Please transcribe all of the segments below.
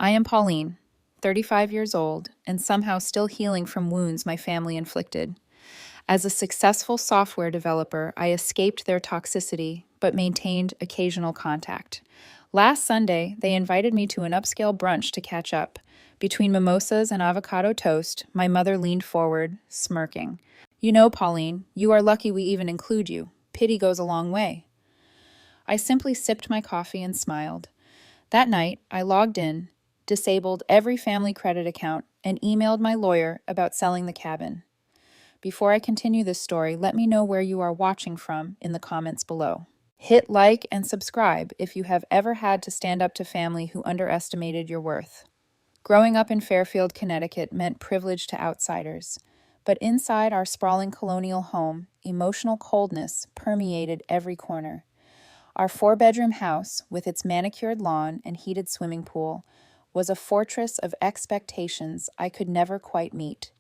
I am Pauline, 35 years old, and somehow still healing from wounds my family inflicted. As a successful software developer, I escaped their toxicity but maintained occasional contact. Last Sunday, they invited me to an upscale brunch to catch up. Between mimosas and avocado toast, my mother leaned forward, smirking. You know, Pauline, you are lucky we even include you. Pity goes a long way. I simply sipped my coffee and smiled. That night, I logged in, disabled every family credit account, and emailed my lawyer about selling the cabin. Before I continue this story, let me know where you are watching from in the comments below. Hit like and subscribe if you have ever had to stand up to family who underestimated your worth. Growing up in Fairfield, Connecticut meant privilege to outsiders. But inside our sprawling colonial home, emotional coldness permeated every corner. Our 4-bedroom house, with its manicured lawn and heated swimming pool, was a fortress of expectations I could never quite meet.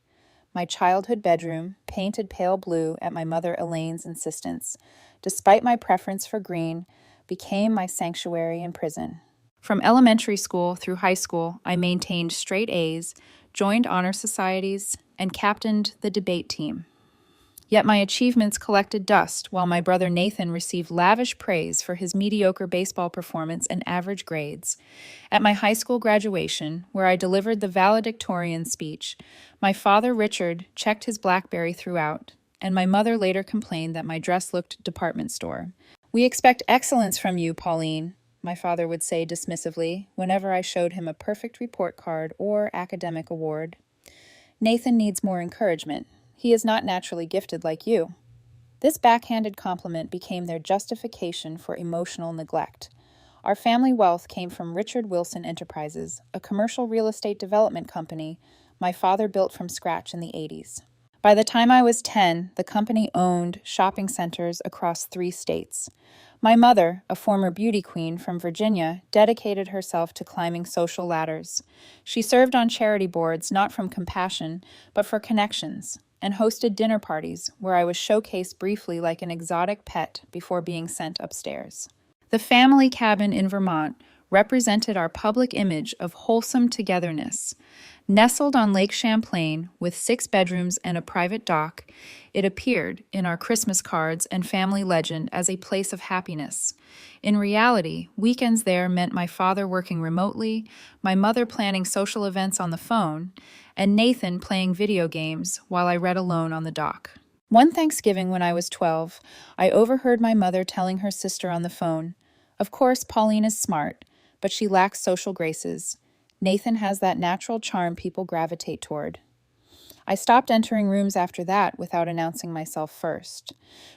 My childhood bedroom, painted pale blue at my mother Elaine's insistence, despite my preference for green, became my sanctuary in prison. From elementary school through high school, I maintained straight A's, joined honor societies, and captained the debate team. Yet my achievements collected dust while my brother Nathan received lavish praise for his mediocre baseball performance and average grades. At my high school graduation, where I delivered the valedictorian speech, my father Richard checked his BlackBerry throughout, and my mother later complained that my dress looked department store. "We expect excellence from you, Pauline," my father would say dismissively whenever I showed him a perfect report card or academic award. "Nathan needs more encouragement. He is not naturally gifted like you." This backhanded compliment became their justification for emotional neglect. Our family wealth came from Richard Wilson Enterprises, a commercial real estate development company my father built from scratch in the 80s. By the time I was 10, the company owned shopping centers across 3 states. My mother, a former beauty queen from Virginia, dedicated herself to climbing social ladders. She served on charity boards not from compassion, but for connections, and hosted dinner parties where I was showcased briefly like an exotic pet before being sent upstairs. The family cabin in Vermont represented our public image of wholesome togetherness. Nestled on Lake Champlain with 6 bedrooms and a private dock, it appeared in our Christmas cards and family legend as a place of happiness. In reality, weekends there meant my father working remotely, my mother planning social events on the phone, and Nathan playing video games while I read alone on the dock. One Thanksgiving when I was 12, I overheard my mother telling her sister on the phone, "Of course, Pauline is smart, but she lacks social graces. Nathan has that natural charm people gravitate toward." I stopped entering rooms after that without announcing myself first.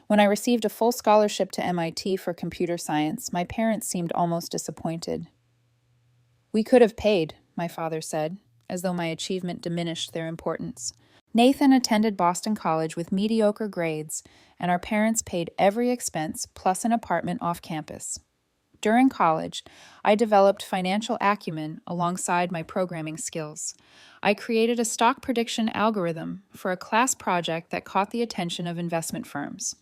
When I received a full scholarship to MIT for computer science, my parents seemed almost disappointed. "We could have paid," my father said, as though my achievement diminished their importance. Nathan attended Boston College with mediocre grades, and our parents paid every expense plus an apartment off campus. During college, I developed financial acumen alongside my programming skills. I created a stock prediction algorithm for a class project that caught the attention of investment firms.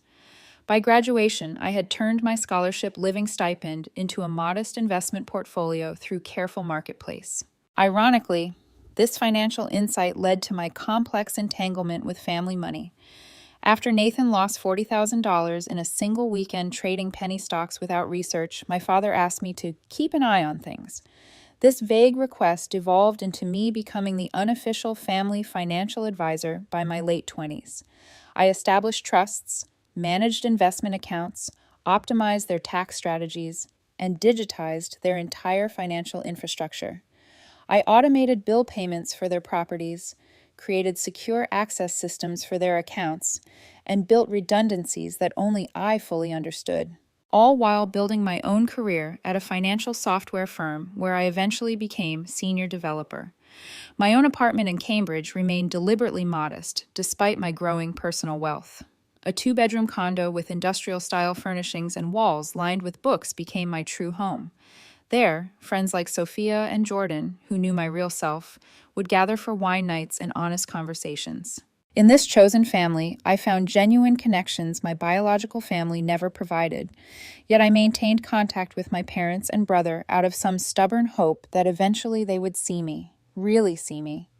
By graduation, I had turned my scholarship living stipend into a modest investment portfolio through careful marketplace. Ironically, this financial insight led to my complex entanglement with family money. After Nathan lost $40,000 in a single weekend trading penny stocks without research, my father asked me to keep an eye on things. This vague request devolved into me becoming the unofficial family financial advisor by my late 20s. I established trusts, managed investment accounts, optimized their tax strategies, and digitized their entire financial infrastructure. I automated bill payments for their properties, created secure access systems for their accounts, and built redundancies that only I fully understood, all while building my own career at a financial software firm where I eventually became senior developer. My own apartment in Cambridge remained deliberately modest, despite my growing personal wealth. A 2-bedroom condo with industrial-style furnishings and walls lined with books became my true home. There, friends like Sophia and Jordan, who knew my real self, would gather for wine nights and honest conversations. In this chosen family, I found genuine connections my biological family never provided, yet I maintained contact with my parents and brother out of some stubborn hope that eventually they would see me, really see me.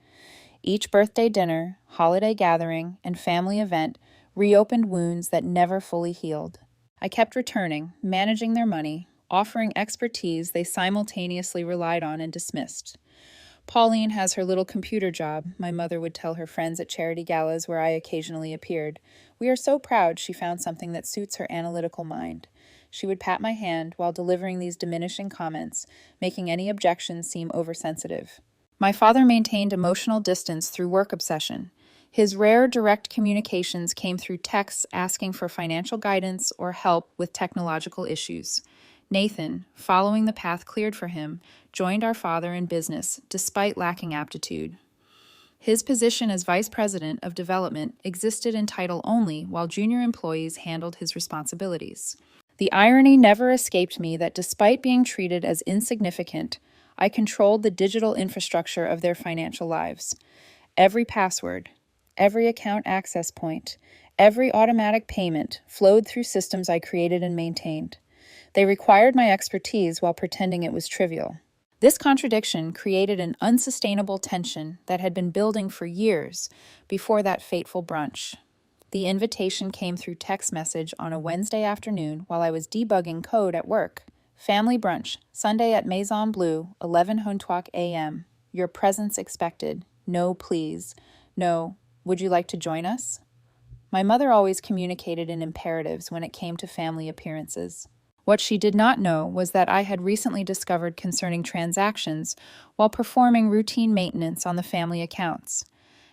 Each birthday dinner, holiday gathering, and family event reopened wounds that never fully healed. I kept returning, managing their money, offering expertise they simultaneously relied on and dismissed. Pauline has her little computer job, my mother would tell her friends at charity galas where I occasionally appeared. We are so proud she found something that suits her analytical mind. She would pat my hand while delivering these diminishing comments, making any objections seem oversensitive. My father maintained emotional distance through work obsession. His rare direct communications came through texts asking for financial guidance or help with technological issues. Nathan, following the path cleared for him, joined our father in business despite lacking aptitude. His position as Vice President of Development existed in title only while junior employees handled his responsibilities. The irony never escaped me that despite being treated as insignificant, I controlled the digital infrastructure of their financial lives. Every password, every account access point, every automatic payment flowed through systems I created and maintained. They required my expertise while pretending it was trivial. This contradiction created an unsustainable tension that had been building for years before that fateful brunch. The invitation came through text message on a Wednesday afternoon while I was debugging code at work. Family brunch, Sunday at Maison Bleu, 11 Hontuak a.m. Your presence expected. No, please. No, would you like to join us? My mother always communicated in imperatives when it came to family appearances. What she did not know was that I had recently discovered concerning transactions while performing routine maintenance on the family accounts.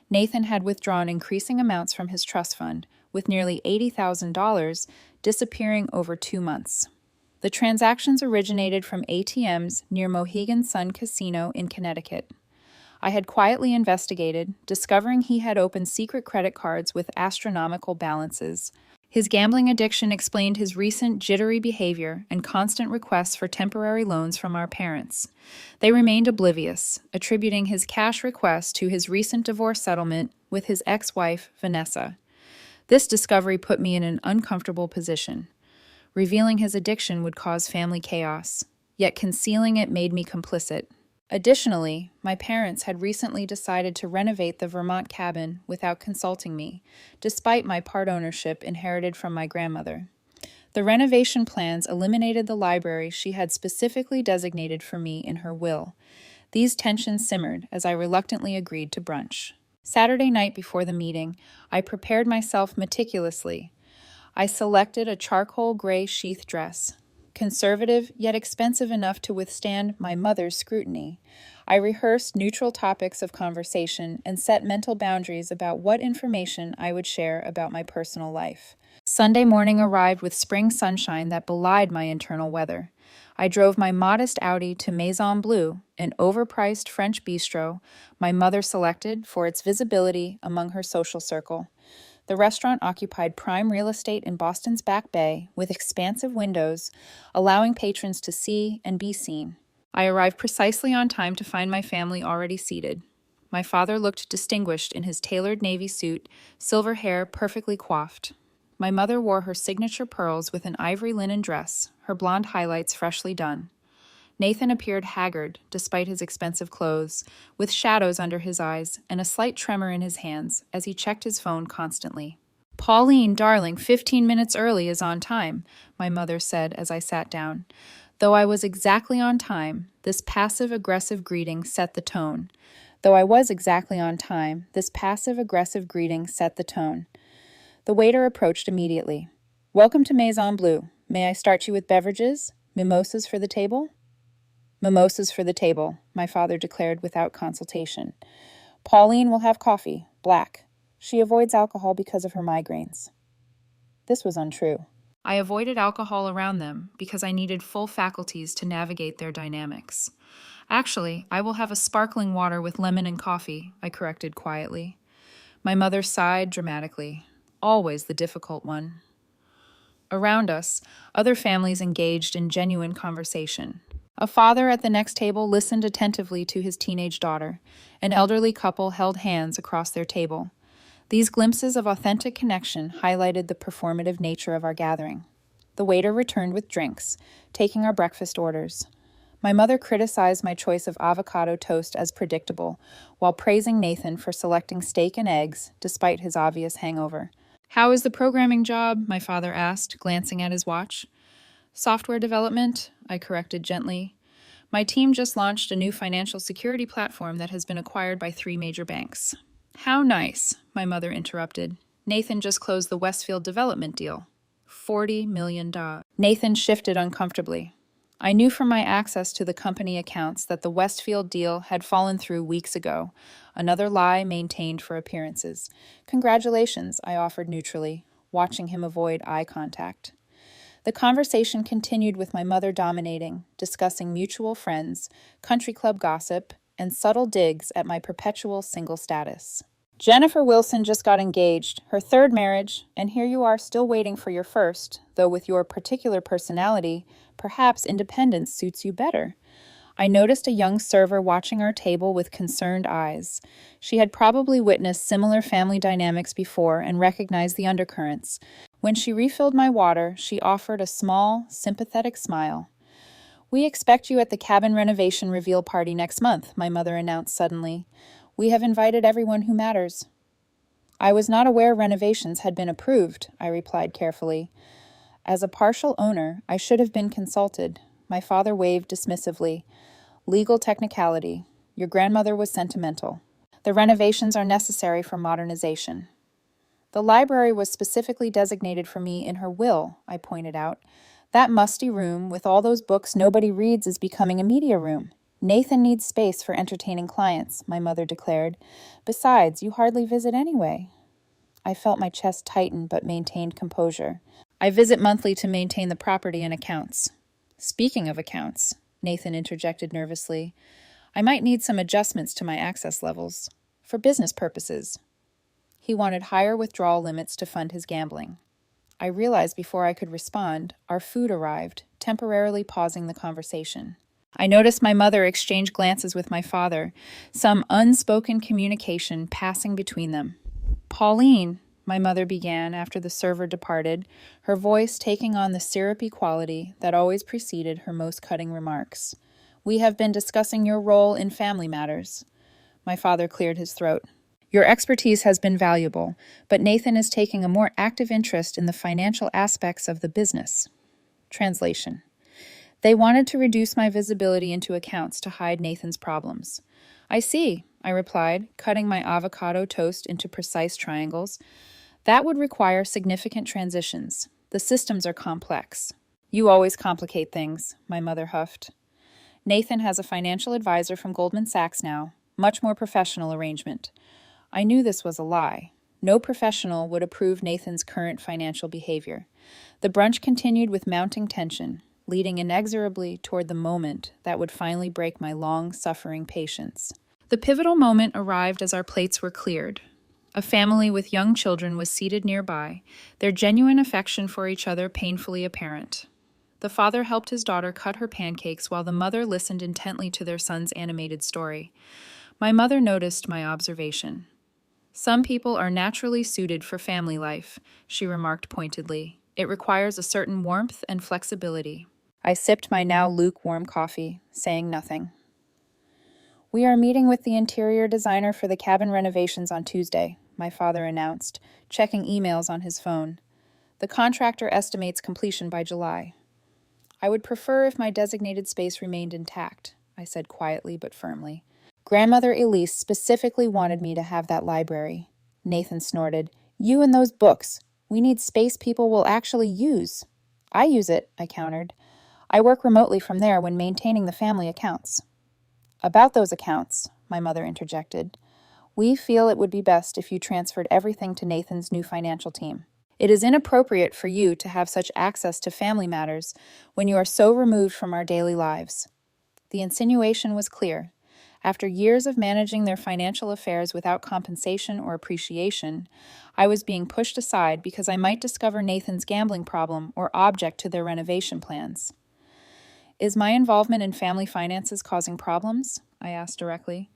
Nathan had withdrawn increasing amounts from his trust fund, with nearly $80,000 disappearing over 2 months. The transactions originated from ATMs near Mohegan Sun Casino in Connecticut. I had quietly investigated, discovering he had opened secret credit cards with astronomical balances. His gambling addiction explained his recent jittery behavior and constant requests for temporary loans from our parents. They remained oblivious, attributing his cash request to his recent divorce settlement with his ex-wife, Vanessa. This discovery put me in an uncomfortable position. Revealing his addiction would cause family chaos, yet concealing it made me complicit. Additionally, my parents had recently decided to renovate the Vermont cabin without consulting me, despite my part ownership inherited from my grandmother. The renovation plans eliminated the library she had specifically designated for me in her will. These tensions simmered as I reluctantly agreed to brunch. Saturday night before the meeting, I prepared myself meticulously. I selected a charcoal gray sheath dress, conservative yet expensive enough to withstand my mother's scrutiny. I rehearsed neutral topics of conversation and set mental boundaries about what information I would share about my personal life. Sunday morning arrived with spring sunshine that belied my internal weather. I drove my modest Audi to Maison Bleu, an overpriced French bistro my mother selected for its visibility among her social circle. The restaurant occupied prime real estate in Boston's Back Bay with expansive windows, allowing patrons to see and be seen. I arrived precisely on time to find my family already seated. My father looked distinguished in his tailored navy suit, silver hair perfectly coiffed. My mother wore her signature pearls with an ivory linen dress, her blonde highlights freshly done. Nathan appeared haggard, despite his expensive clothes, with shadows under his eyes and a slight tremor in his hands as he checked his phone constantly. "Pauline, darling, 15 minutes early is on time," my mother said as I sat down. Though I was exactly on time, this passive-aggressive greeting set the tone. The waiter approached immediately. "Welcome to Maison Bleu. May I start you with beverages? Mimosas for the table?" "Mimosas for the table," my father declared without consultation. "Pauline will have coffee, black. She avoids alcohol because of her migraines." This was untrue. I avoided alcohol around them because I needed full faculties to navigate their dynamics. "Actually, I will have a sparkling water with lemon and coffee," I corrected quietly. My mother sighed dramatically. Always the difficult one. Around us, other families engaged in genuine conversation. A father at the next table listened attentively to his teenage daughter. An elderly couple held hands across their table. These glimpses of authentic connection highlighted the performative nature of our gathering. The waiter returned with drinks, taking our breakfast orders. My mother criticized my choice of avocado toast as predictable, while praising Nathan for selecting steak and eggs despite his obvious hangover. "How is the programming job?" my father asked, glancing at his watch. "Software development," I corrected gently. "My team just launched a new financial security platform that has been acquired by 3 major banks." "How nice," my mother interrupted. "Nathan just closed the Westfield development deal. $40 million. Nathan shifted uncomfortably. I knew from my access to the company accounts that the Westfield deal had fallen through weeks ago, another lie maintained for appearances. "Congratulations," I offered neutrally, watching him avoid eye contact. The conversation continued with my mother dominating, discussing mutual friends, country club gossip, and subtle digs at my perpetual single status. "Jennifer Wilson just got engaged, her 3rd marriage, and here you are still waiting for your first, though with your particular personality, perhaps independence suits you better." I noticed a young server watching our table with concerned eyes. She had probably witnessed similar family dynamics before and recognized the undercurrents. When she refilled my water, she offered a small, sympathetic smile. "We expect you at the cabin renovation reveal party next month," my mother announced suddenly. "We have invited everyone who matters." "I was not aware renovations had been approved," I replied carefully. "As a partial owner, I should have been consulted." My father waved dismissively. "Legal technicality. Your grandmother was sentimental. The renovations are necessary for modernization." "The library was specifically designated for me in her will," I pointed out. "That musty room with all those books nobody reads is becoming a media room." "Nathan needs space for entertaining clients," my mother declared. "Besides, you hardly visit anyway." I felt my chest tighten but maintained composure. "I visit monthly to maintain the property and accounts." "Speaking of accounts," Nathan interjected nervously, "I might need some adjustments to my access levels. For business purposes." He wanted higher withdrawal limits to fund his gambling. I realized before I could respond, our food arrived, temporarily pausing the conversation. I noticed my mother exchange glances with my father, some unspoken communication passing between them. "Pauline," my mother began after the server departed, her voice taking on the syrupy quality that always preceded her most cutting remarks. "We have been discussing your role in family matters." My father cleared his throat. "Your expertise has been valuable, but Nathan is taking a more active interest in the financial aspects of the business." Translation. They wanted to reduce my visibility into accounts to hide Nathan's problems. "I see," I replied, cutting my avocado toast into precise triangles. "That would require significant transitions. The systems are complex." "You always complicate things," my mother huffed. "Nathan has a financial advisor from Goldman Sachs now. Much more professional arrangement." I knew this was a lie. No professional would approve Nathan's current financial behavior. The brunch continued with mounting tension, leading inexorably toward the moment that would finally break my long-suffering patience. The pivotal moment arrived as our plates were cleared. A family with young children was seated nearby, their genuine affection for each other painfully apparent. The father helped his daughter cut her pancakes while the mother listened intently to their son's animated story. My mother noticed my observation. "Some people are naturally suited for family life," she remarked pointedly. "It requires a certain warmth and flexibility." I sipped my now lukewarm coffee, saying nothing. "We are meeting with the interior designer for the cabin renovations on Tuesday," my father announced, checking emails on his phone. "The contractor estimates completion by July." "I would prefer if my designated space remained intact," I said quietly but firmly. "Grandmother Elise specifically wanted me to have that library." Nathan snorted. "You and those books. We need space people will actually use." "I use it," I countered. "I work remotely from there when maintaining the family accounts." "About those accounts," my mother interjected, "we feel it would be best if you transferred everything to Nathan's new financial team. It is inappropriate for you to have such access to family matters when you are so removed from our daily lives." The insinuation was clear. After years of managing their financial affairs without compensation or appreciation, I was being pushed aside because I might discover Nathan's gambling problem or object to their renovation plans. "Is my involvement in family finances causing problems?" I asked directly.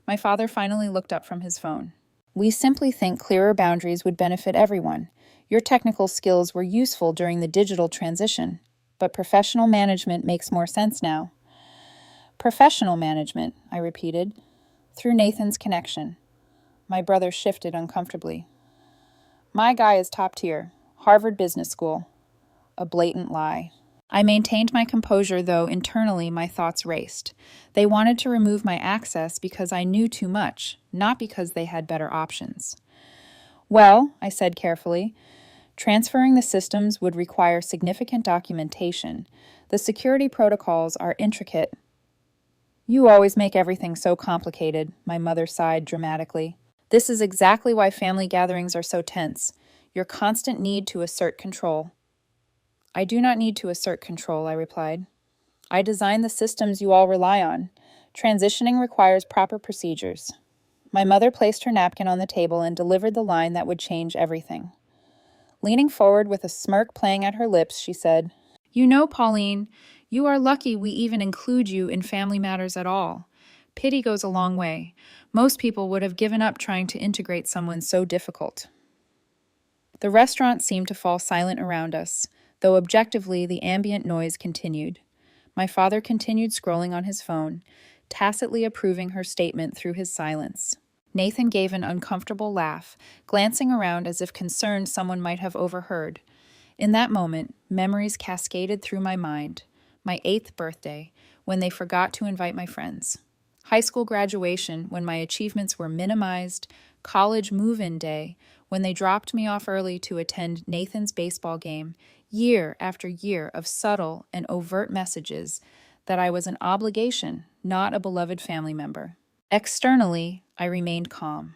My father finally looked up from his phone. We simply think clearer boundaries would benefit everyone. Your technical skills were useful during the digital transition, but professional management makes more sense now. Professional management, I repeated, through Nathan's connection. My brother shifted uncomfortably. My guy is top tier, Harvard Business School. A blatant lie. I maintained my composure, though internally my thoughts raced. They wanted to remove my access because I knew too much, not because they had better options. Well, I said carefully, transferring the systems would require significant documentation. The security protocols are intricate. You always make everything so complicated, my mother sighed dramatically. This is exactly why family gatherings are so tense. Your constant need to assert control. I do not need to assert control, I replied. I design the systems you all rely on. Transitioning requires proper procedures. My mother placed her napkin on the table and delivered the line that would change everything. Leaning forward with a smirk playing at her lips, she said, You know, Pauline, you are lucky we even include you in family matters at all. Pity goes a long way. Most people would have given up trying to integrate someone so difficult. The restaurant seemed to fall silent around us, though objectively the ambient noise continued. My father continued scrolling on his phone, tacitly approving her statement through his silence. Nathan gave an uncomfortable laugh, glancing around as if concerned someone might have overheard. In that moment, memories cascaded through my mind. My 8th birthday, when they forgot to invite my friends. High school graduation, when my achievements were minimized. College move-in day, when they dropped me off early to attend Nathan's baseball game. Year after year of subtle and overt messages that I was an obligation, not a beloved family member. Externally, I remained calm.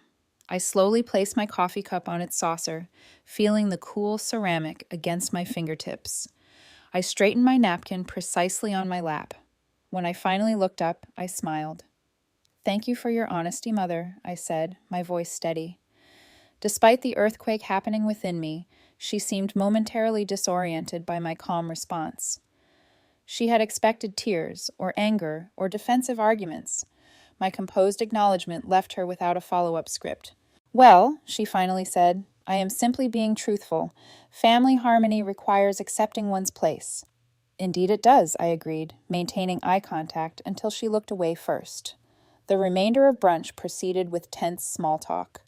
I slowly placed my coffee cup on its saucer, feeling the cool ceramic against my fingertips. I straightened my napkin precisely on my lap. When I finally looked up, I smiled. Thank you for your honesty, Mother, I said, my voice steady. Despite the earthquake happening within me, she seemed momentarily disoriented by my calm response. She had expected tears, or anger, or defensive arguments. My composed acknowledgement left her without a follow-up script. Well, she finally said, I am simply being truthful. Family harmony requires accepting one's place. Indeed it does, I agreed, maintaining eye contact until she looked away first. The remainder of brunch proceeded with tense small talk.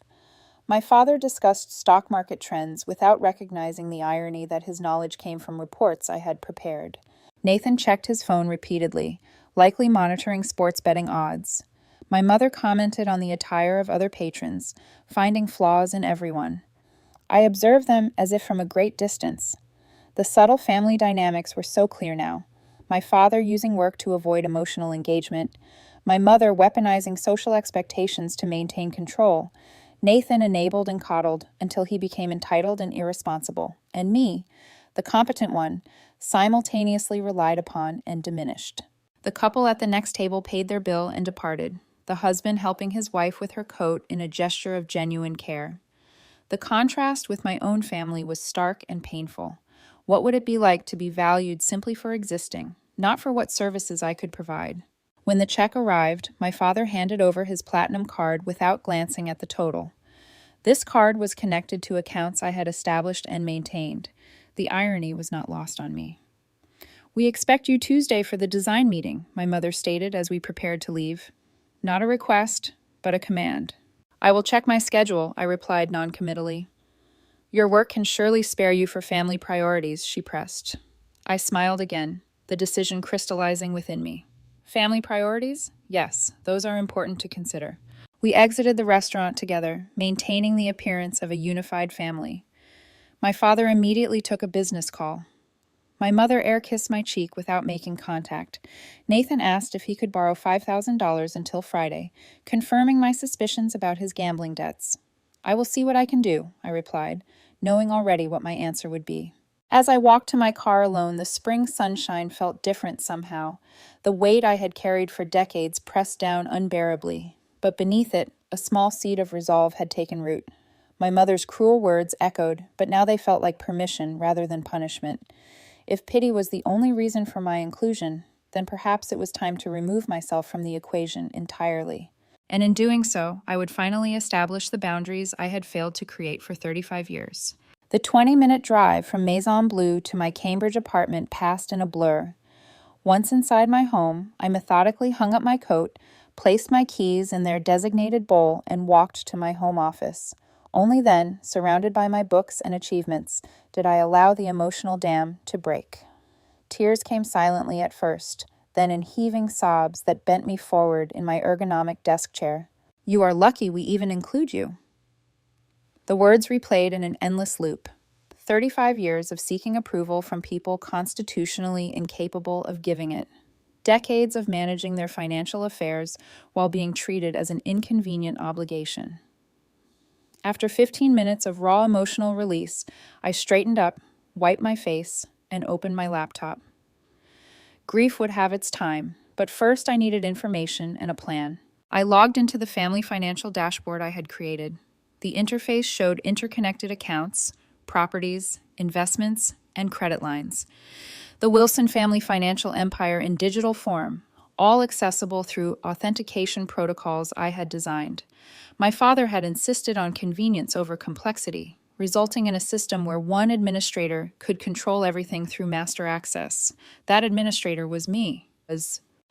My father discussed stock market trends without recognizing the irony that his knowledge came from reports I had prepared. Nathan checked his phone repeatedly, likely monitoring sports betting odds. My mother commented on the attire of other patrons, finding flaws in everyone. I observed them as if from a great distance. The subtle family dynamics were so clear now. My father using work to avoid emotional engagement, my mother weaponizing social expectations to maintain control, Nathan enabled and coddled until he became entitled and irresponsible, and me, the competent one, simultaneously relied upon and diminished. The couple at the next table paid their bill and departed, the husband helping his wife with her coat in a gesture of genuine care. The contrast with my own family was stark and painful. What would it be like to be valued simply for existing, not for what services I could provide? When the check arrived, my father handed over his platinum card without glancing at the total. This card was connected to accounts I had established and maintained. The irony was not lost on me. We expect you Tuesday for the design meeting, my mother stated as we prepared to leave. Not a request, but a command. I will check my schedule, I replied noncommittally. Your work can surely spare you for family priorities, she pressed. I smiled again, the decision crystallizing within me. Family priorities? Yes, those are important to consider. We exited the restaurant together, maintaining the appearance of a unified family. My father immediately took a business call. My mother air-kissed my cheek without making contact. Nathan asked if he could borrow $5,000 until Friday, confirming my suspicions about his gambling debts. I will see what I can do, I replied, knowing already what my answer would be. As I walked to my car alone, the spring sunshine felt different somehow. The weight I had carried for decades pressed down unbearably, but beneath it, a small seed of resolve had taken root. My mother's cruel words echoed, but now they felt like permission rather than punishment. If pity was the only reason for my inclusion, then perhaps it was time to remove myself from the equation entirely. And in doing so, I would finally establish the boundaries I had failed to create for 35 years. The 20-minute drive from Maison Bleu to my Cambridge apartment passed in a blur. Once inside my home, I methodically hung up my coat, placed my keys in their designated bowl, and walked to my home office. Only then, surrounded by my books and achievements, did I allow the emotional dam to break. Tears came silently at first, then in heaving sobs that bent me forward in my ergonomic desk chair. "You are lucky we even include you." The words replayed in an endless loop. 35 years of seeking approval from people constitutionally incapable of giving it. Decades of managing their financial affairs while being treated as an inconvenient obligation. After 15 minutes of raw emotional release, I straightened up, wiped my face, and opened my laptop. Grief would have its time, but first I needed information and a plan. I logged into the family financial dashboard I had created. The interface showed interconnected accounts, properties, investments, and credit lines. The Wilson family financial empire in digital form, all accessible through authentication protocols I had designed. My father had insisted on convenience over complexity, resulting in a system where one administrator could control everything through master access. That administrator was me.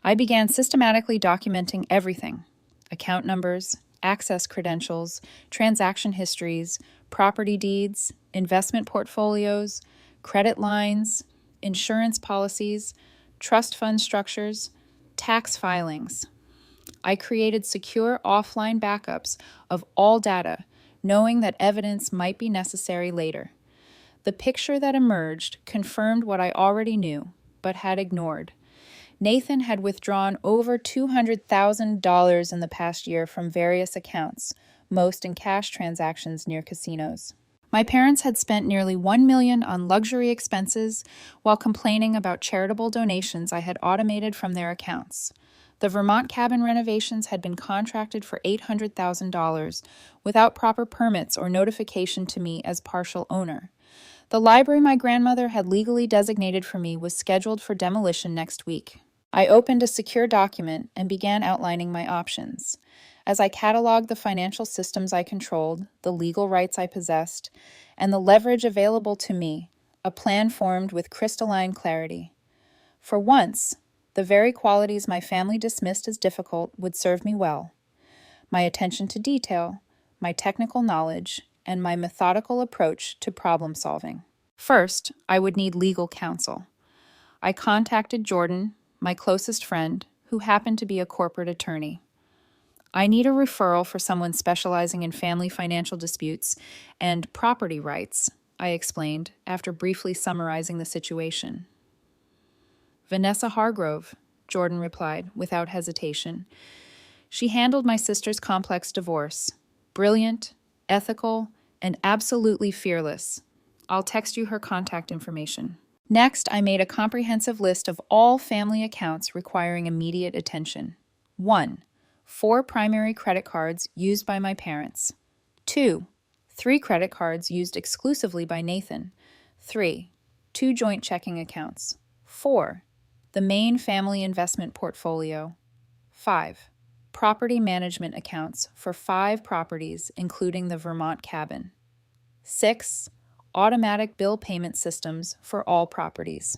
I began systematically documenting everything: account numbers, access credentials, transaction histories, property deeds, investment portfolios, credit lines, insurance policies, trust fund structures, tax filings. I created secure offline backups of all data, knowing that evidence might be necessary later. The picture that emerged confirmed what I already knew, but had ignored. Nathan had withdrawn over $200,000 in the past year from various accounts, most in cash transactions near casinos. My parents had spent nearly $1 million on luxury expenses while complaining about charitable donations I had automated from their accounts. The Vermont cabin renovations had been contracted for $800,000 without proper permits or notification to me as partial owner. The library my grandmother had legally designated for me was scheduled for demolition next week. I opened a secure document and began outlining my options. As I cataloged the financial systems I controlled, the legal rights I possessed, and the leverage available to me, a plan formed with crystalline clarity. For once, the very qualities my family dismissed as difficult would serve me well: my attention to detail, my technical knowledge, and my methodical approach to problem solving. First, I would need legal counsel. I contacted Jordan, my closest friend, who happened to be a corporate attorney. "I need a referral for someone specializing in family financial disputes and property rights," I explained after briefly summarizing the situation. "Vanessa Hargrove," Jordan replied without hesitation. "She handled my sister's complex divorce. Brilliant, ethical, and absolutely fearless. I'll text you her contact information." Next, I made a comprehensive list of all family accounts requiring immediate attention. 1. 4 primary credit cards used by my parents. 2. 3 credit cards used exclusively by Nathan. 3. 2 joint checking accounts. 4. The main family investment portfolio. 5. Property management accounts for 5 properties, including the Vermont cabin. 6. Automatic bill payment systems for all properties.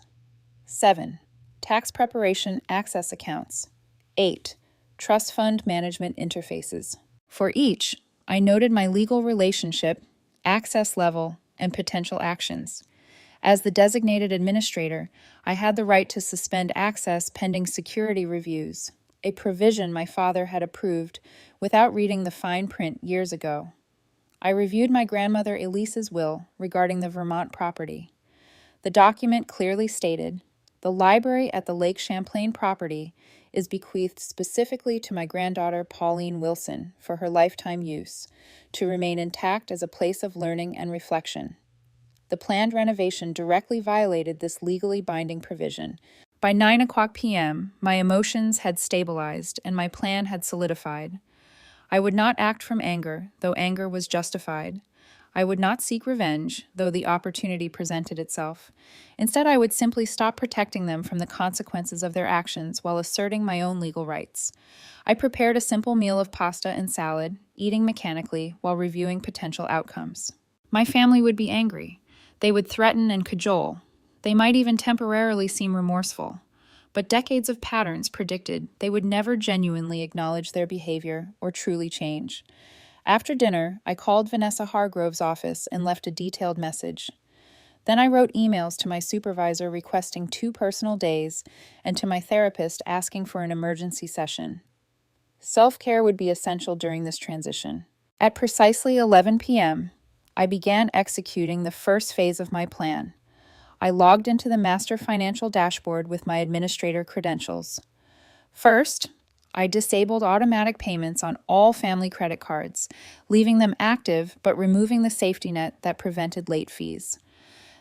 7. Tax preparation access accounts. 8. Trust fund management interfaces. For each, I noted my legal relationship, access level, and potential actions. As the designated administrator, I had the right to suspend access pending security reviews, a provision my father had approved without reading the fine print years ago. I reviewed my grandmother Elise's will regarding the Vermont property. The document clearly stated, "The library at the Lake Champlain property is bequeathed specifically to my granddaughter Pauline Wilson for her lifetime use, to remain intact as a place of learning and reflection." The planned renovation directly violated this legally binding provision. By 9:00 p.m., my emotions had stabilized and my plan had solidified. I would not act from anger, though anger was justified. I would not seek revenge, though the opportunity presented itself. Instead, I would simply stop protecting them from the consequences of their actions while asserting my own legal rights. I prepared a simple meal of pasta and salad, eating mechanically while reviewing potential outcomes. My family would be angry. They would threaten and cajole. They might even temporarily seem remorseful. But decades of patterns predicted they would never genuinely acknowledge their behavior or truly change. After dinner, I called Vanessa Hargrove's office and left a detailed message. Then I wrote emails to my supervisor requesting 2 personal days and to my therapist asking for an emergency session. Self-care would be essential during this transition. At precisely 11 p.m., I began executing the first phase of my plan. I logged into the master financial dashboard with my administrator credentials. First, I disabled automatic payments on all family credit cards, leaving them active but removing the safety net that prevented late fees.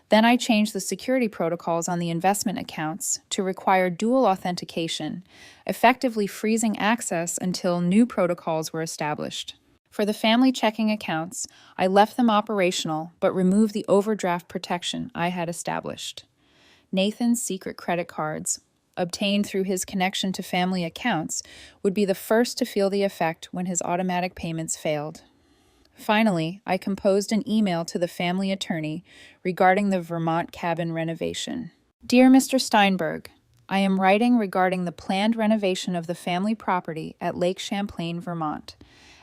Then I changed the security protocols on the investment accounts to require dual authentication, effectively freezing access until new protocols were established. For the family checking accounts, I left them operational but removed the overdraft protection I had established. Nathan's secret credit cards, obtained through his connection to family accounts, would be the first to feel the effect when his automatic payments failed. Finally, I composed an email to the family attorney regarding the Vermont cabin renovation. Dear Mr. Steinberg, I am writing regarding the planned renovation of the family property at Lake Champlain, Vermont.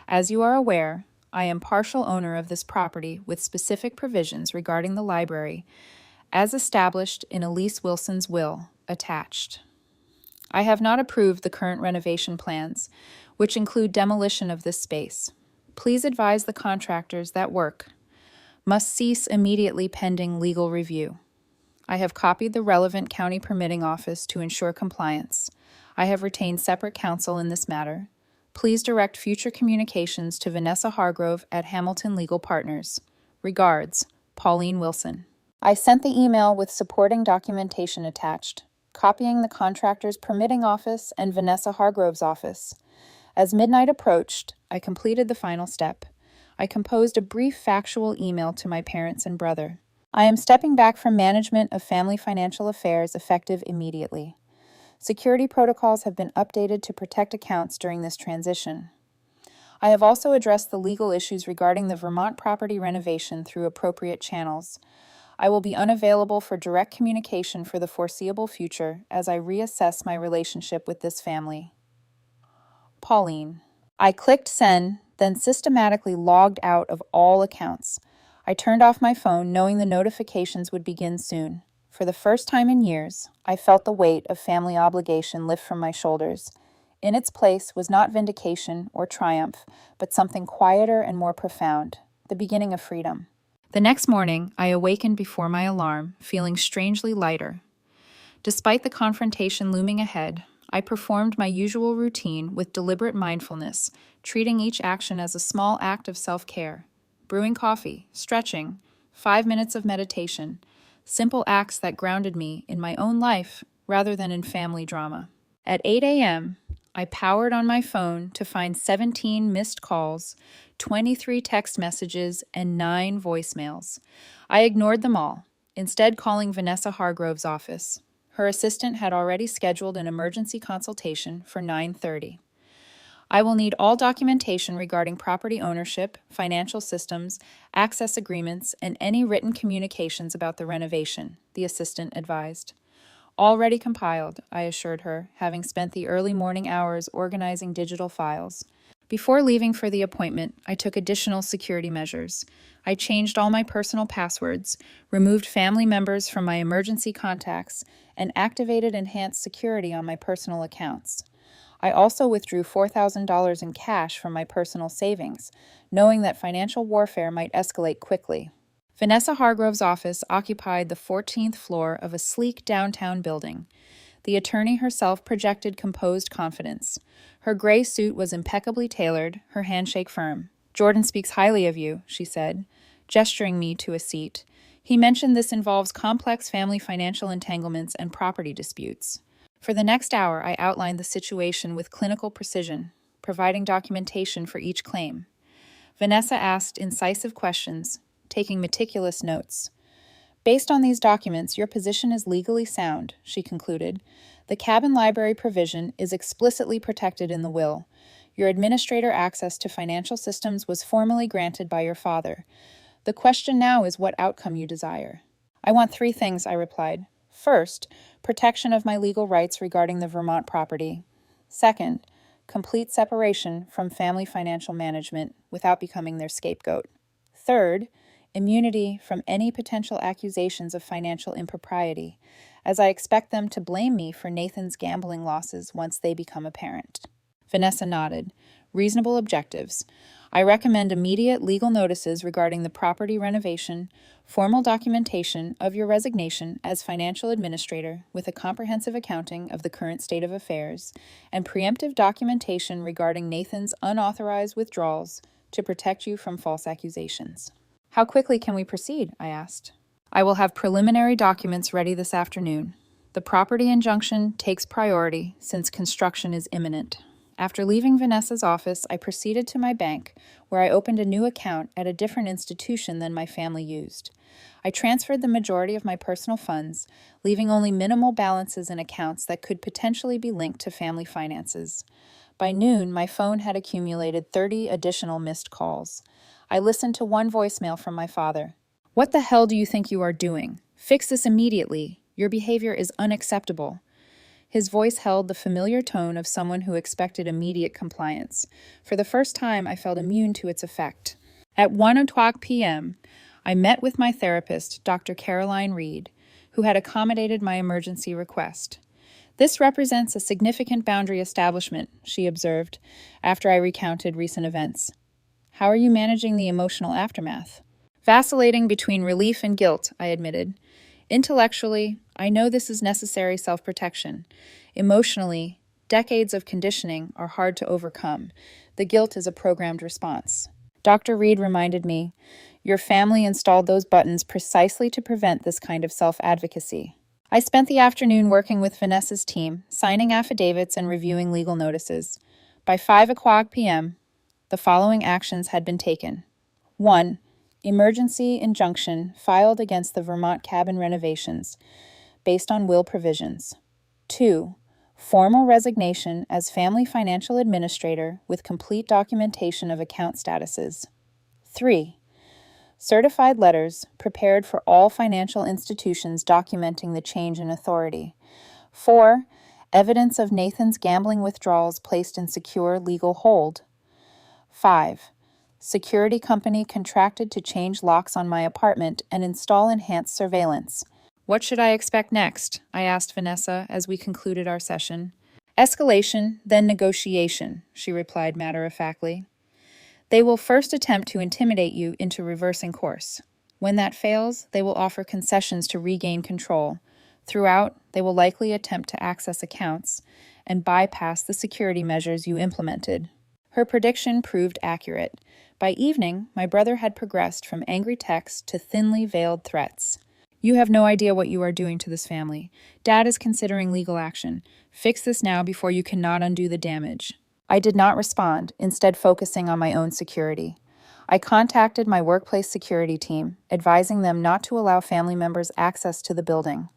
As you are aware, I am partial owner of this property with specific provisions regarding the library, as established in Elise Wilson's will, attached. I have not approved the current renovation plans, which include demolition of this space. Please advise the contractors that work must cease immediately pending legal review. I have copied the relevant county permitting office to ensure compliance. I have retained separate counsel in this matter. Please direct future communications to Vanessa Hargrove at Hamilton Legal Partners. Regards, Pauline Wilson. I sent the email with supporting documentation attached, copying the contractor's permitting office and Vanessa Hargrove's office. As midnight approached, I completed the final step. I composed a brief factual email to my parents and brother. I am stepping back from management of family financial affairs effective immediately. Security protocols have been updated to protect accounts during this transition. I have also addressed the legal issues regarding the Vermont property renovation through appropriate channels. I will be unavailable for direct communication for the foreseeable future as I reassess my relationship with this family. Pauline. I clicked send, then systematically logged out of all accounts. I turned off my phone knowing the notifications would begin soon. For the first time in years, I felt the weight of family obligation lift from my shoulders. In its place was not vindication or triumph, but something quieter and more profound, the beginning of freedom. The next morning, I awakened before my alarm, feeling strangely lighter. Despite the confrontation looming ahead, I performed my usual routine with deliberate mindfulness, treating each action as a small act of self-care. Brewing coffee, stretching, 5 minutes of meditation, simple acts that grounded me in my own life rather than in family drama. At 8 a.m., I powered on my phone to find 17 missed calls, 23 text messages, and 9 voicemails. I ignored them all, instead calling Vanessa Hargrove's office. Her assistant had already scheduled an emergency consultation for 9:30. I will need all documentation regarding property ownership, financial systems, access agreements, and any written communications about the renovation, the assistant advised. Already compiled, I assured her, having spent the early morning hours organizing digital files. Before leaving for the appointment, I took additional security measures. I changed all my personal passwords, removed family members from my emergency contacts, and activated enhanced security on my personal accounts. I also withdrew $4,000 in cash from my personal savings, knowing that financial warfare might escalate quickly. Vanessa Hargrove's office occupied the 14th floor of a sleek downtown building. The attorney herself projected composed confidence. Her gray suit was impeccably tailored, her handshake firm. "Jordan speaks highly of you," she said, gesturing me to a seat. "He mentioned this involves complex family financial entanglements and property disputes." For the next hour, I outlined the situation with clinical precision, providing documentation for each claim. Vanessa asked incisive questions, taking meticulous notes. Based on these documents, your position is legally sound, she concluded. The cabin library provision is explicitly protected in the will. Your administrator access to financial systems was formally granted by your father. The question now is what outcome you desire. I want 3 things, I replied. First, protection of my legal rights regarding the Vermont property. Second, complete separation from family financial management without becoming their scapegoat. Third, immunity from any potential accusations of financial impropriety, as I expect them to blame me for Nathan's gambling losses once they become apparent. Vanessa nodded. Reasonable objectives. I recommend immediate legal notices regarding the property renovation, formal documentation of your resignation as financial administrator with a comprehensive accounting of the current state of affairs, and preemptive documentation regarding Nathan's unauthorized withdrawals to protect you from false accusations. How quickly can we proceed? I asked. I will have preliminary documents ready this afternoon. The property injunction takes priority since construction is imminent. After leaving Vanessa's office, I proceeded to my bank, where I opened a new account at a different institution than my family used. I transferred the majority of my personal funds, leaving only minimal balances in accounts that could potentially be linked to family finances. By noon, my phone had accumulated 30 additional missed calls. I listened to one voicemail from my father. "What the hell do you think you are doing? Fix this immediately. Your behavior is unacceptable." His voice held the familiar tone of someone who expected immediate compliance. For the first time, I felt immune to its effect. At 1:00 p.m., I met with my therapist, Dr. Caroline Reed, who had accommodated my emergency request. "This represents a significant boundary establishment," she observed, after I recounted recent events. "How are you managing the emotional aftermath?" "Vacillating between relief and guilt," I admitted. "Intellectually, I know this is necessary self-protection. Emotionally, decades of conditioning are hard to overcome. The guilt is a programmed response." Dr. Reed reminded me, "Your family installed those buttons precisely to prevent this kind of self-advocacy." I spent the afternoon working with Vanessa's team, signing affidavits and reviewing legal notices. By 5:00 p.m., the following actions had been taken. 1. Emergency injunction filed against the Vermont cabin renovations, based on will provisions. 2. Formal resignation as family financial administrator with complete documentation of account statuses. 3. Certified letters prepared for all financial institutions documenting the change in authority. 4. Evidence of Nathan's gambling withdrawals placed in secure legal hold. 5. Security company contracted to change locks on my apartment and install enhanced surveillance. "What should I expect next?" I asked Vanessa as we concluded our session. "Escalation, then negotiation," she replied matter-of-factly. "They will first attempt to intimidate you into reversing course. When that fails, they will offer concessions to regain control. Throughout, they will likely attempt to access accounts and bypass the security measures you implemented." Her prediction proved accurate. By evening, my brother had progressed from angry texts to thinly veiled threats. "You have no idea what you are doing to this family. Dad is considering legal action. Fix this now before you cannot undo the damage." I did not respond, instead focusing on my own security. I contacted my workplace security team, advising them not to allow family members access to the building.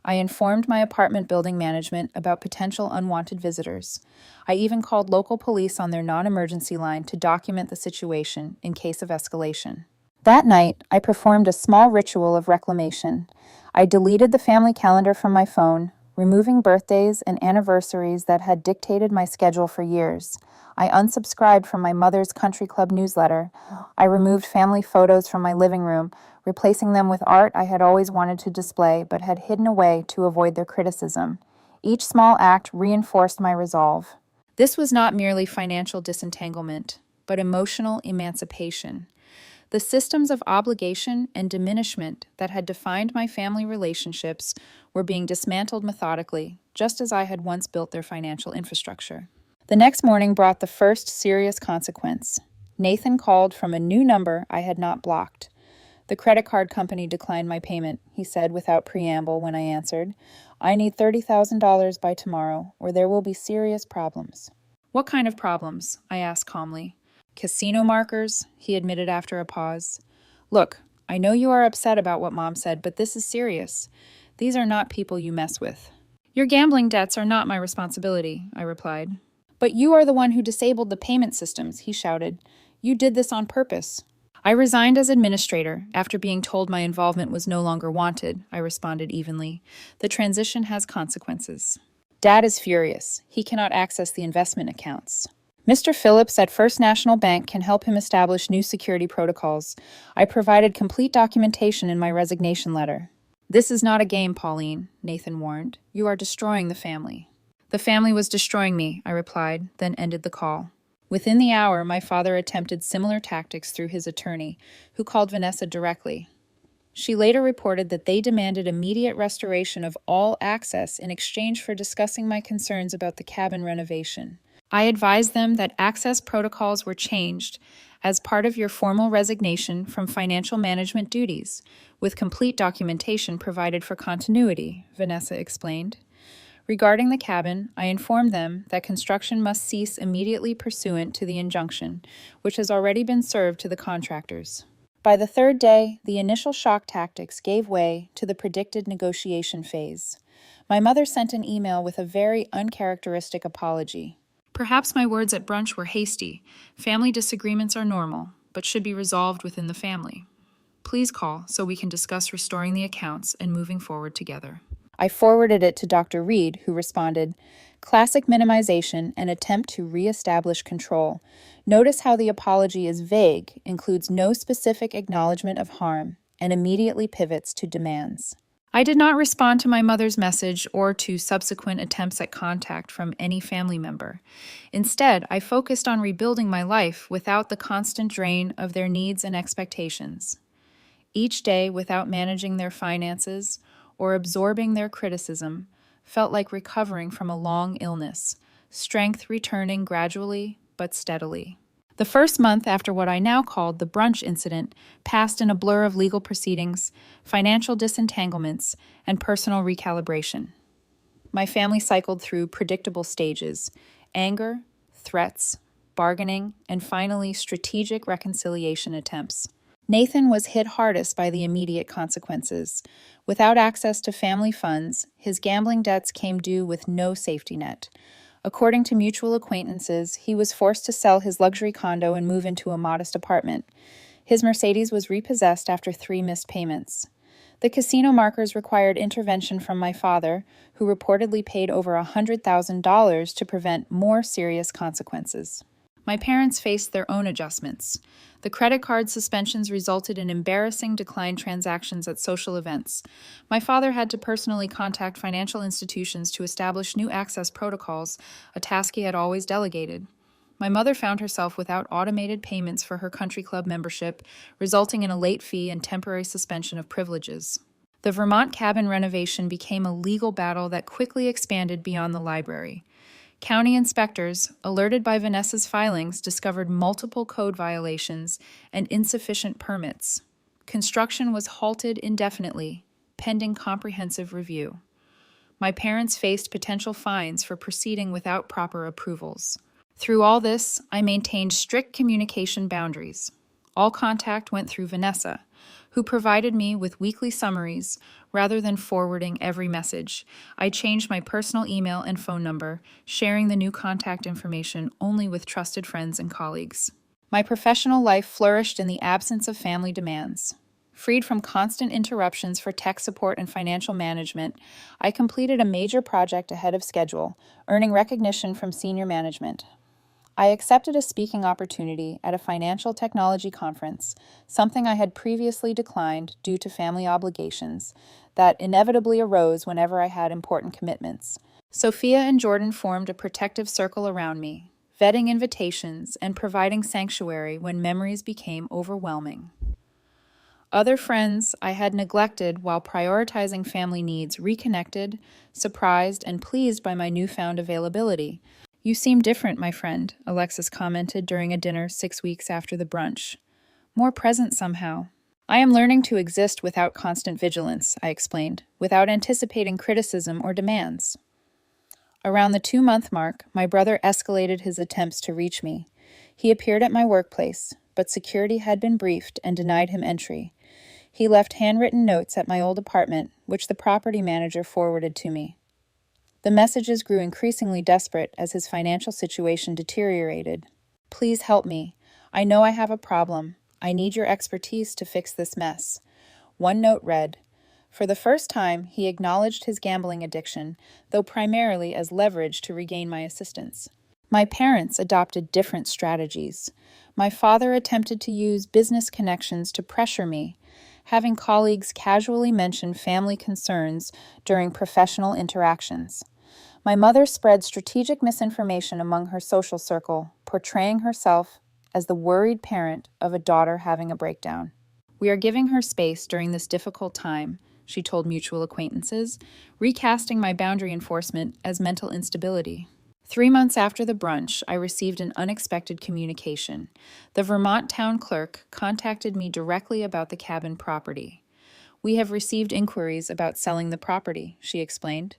I informed my apartment building management about potential unwanted visitors. I even called local police on their non-emergency line to document the situation in case of escalation. That night, I performed a small ritual of reclamation. I deleted the family calendar from my phone, removing birthdays and anniversaries that had dictated my schedule for years. I unsubscribed from my mother's country club newsletter. I removed family photos from my living room, replacing them with art I had always wanted to display but had hidden away to avoid their criticism. Each small act reinforced my resolve. This was not merely financial disentanglement, but emotional emancipation. The systems of obligation and diminishment that had defined my family relationships were being dismantled methodically, just as I had once built their financial infrastructure. The next morning brought the first serious consequence. Nathan called from a new number I had not blocked. "The credit card company declined my payment," he said without preamble when I answered. "I need $30,000 by tomorrow, or there will be serious problems." "What kind of problems?" I asked calmly. "Casino markers," he admitted after a pause. Look, I know you are upset about what Mom said, but this is serious. These are not people you mess with. Your gambling debts are not my responsibility, I replied. But you are the one who disabled the payment systems, he shouted. You did this on purpose. I resigned as administrator after being told my involvement was no longer wanted, I responded evenly. The transition has consequences. Dad is furious. He cannot access the investment accounts. Mr. Phillips at First National Bank can help him establish new security protocols. I provided complete documentation in my resignation letter. This is not a game, Pauline, Nathan warned. You are destroying the family. The family was destroying me, I replied, then ended the call. Within the hour, my father attempted similar tactics through his attorney, who called Vanessa directly. She later reported that they demanded immediate restoration of all access in exchange for discussing my concerns about the cabin renovation. I advised them that access protocols were changed as part of your formal resignation from financial management duties, with complete documentation provided for continuity, Vanessa explained. Regarding the cabin, I informed them that construction must cease immediately pursuant to the injunction, which has already been served to the contractors. By the third day, the initial shock tactics gave way to the predicted negotiation phase. My mother sent an email with a very uncharacteristic apology. Perhaps my words at brunch were hasty. Family disagreements are normal, but should be resolved within the family. Please call so we can discuss restoring the accounts and moving forward together. I forwarded it to Dr. Reed, who responded, classic minimization and attempt to reestablish control. Notice how the apology is vague, includes no specific acknowledgement of harm, and immediately pivots to demands. I did not respond to my mother's message or to subsequent attempts at contact from any family member. Instead, I focused on rebuilding my life without the constant drain of their needs and expectations. Each day, without managing their finances or absorbing their criticism, felt like recovering from a long illness, strength returning gradually but steadily. The first month after what I now called the brunch incident passed in a blur of legal proceedings, financial disentanglements, and personal recalibration. My family cycled through predictable stages: anger, threats, bargaining, and finally strategic reconciliation attempts. Nathan was hit hardest by the immediate consequences. Without access to family funds, his gambling debts came due with no safety net. According to mutual acquaintances, he was forced to sell his luxury condo and move into a modest apartment. His Mercedes was repossessed after 3 missed payments. The casino markers required intervention from my father, who reportedly paid over $100,000 to prevent more serious consequences. My parents faced their own adjustments. The credit card suspensions resulted in embarrassing declined transactions at social events. My father had to personally contact financial institutions to establish new access protocols, a task he had always delegated. My mother found herself without automated payments for her country club membership, resulting in a late fee and temporary suspension of privileges. The Vermont cabin renovation became a legal battle that quickly expanded beyond the library. County inspectors, alerted by Vanessa's filings, discovered multiple code violations and insufficient permits. Construction was halted indefinitely, pending comprehensive review. My parents faced potential fines for proceeding without proper approvals. Through all this, I maintained strict communication boundaries. All contact went through Vanessa, who provided me with weekly summaries rather than forwarding every message. I changed my personal email and phone number, sharing the new contact information only with trusted friends and colleagues. My professional life flourished in the absence of family demands. Freed from constant interruptions for tech support and financial management, I completed a major project ahead of schedule, earning recognition from senior management. I accepted a speaking opportunity at a financial technology conference, something I had previously declined due to family obligations that inevitably arose whenever I had important commitments. Sophia and Jordan formed a protective circle around me, vetting invitations and providing sanctuary when memories became overwhelming. Other friends I had neglected while prioritizing family needs reconnected, surprised, and pleased by my newfound availability. You seem different, my friend, Alexis commented during a dinner 6 weeks after the brunch. More present somehow. I am learning to exist without constant vigilance, I explained, without anticipating criticism or demands. Around the 2-month mark, my brother escalated his attempts to reach me. He appeared at my workplace, but security had been briefed and denied him entry. He left handwritten notes at my old apartment, which the property manager forwarded to me. The messages grew increasingly desperate as his financial situation deteriorated. Please help me. I know I have a problem. I need your expertise to fix this mess. One note read, for the first time, he acknowledged his gambling addiction, though primarily as leverage to regain my assistance. My parents adopted different strategies. My father attempted to use business connections to pressure me, having colleagues casually mention family concerns during professional interactions. My mother spread strategic misinformation among her social circle, portraying herself as the worried parent of a daughter having a breakdown. We are giving her space during this difficult time, she told mutual acquaintances, recasting my boundary enforcement as mental instability. 3 months after the brunch, I received an unexpected communication. The Vermont town clerk contacted me directly about the cabin property. We have received inquiries about selling the property, she explained.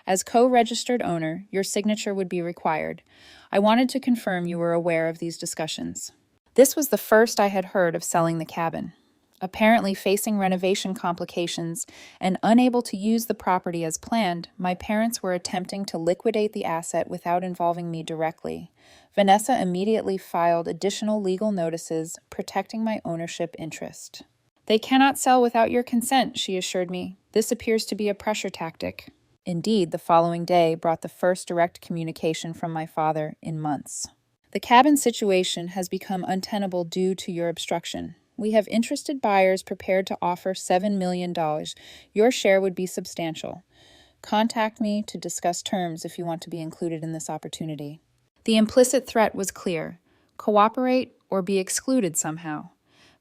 As co-registered owner, your signature would be required. I wanted to confirm you were aware of these discussions. This was the first I had heard of selling the cabin. Apparently facing renovation complications and unable to use the property as planned, my parents were attempting to liquidate the asset without involving me directly. Vanessa immediately filed additional legal notices protecting my ownership interest. They cannot sell without your consent, she assured me. This appears to be a pressure tactic. Indeed, the following day brought the first direct communication from my father in months. The cabin situation has become untenable due to your obstruction. We have interested buyers prepared to offer $7 million. Your share would be substantial. Contact me to discuss terms if you want to be included in this opportunity. The implicit threat was clear: cooperate or be excluded somehow.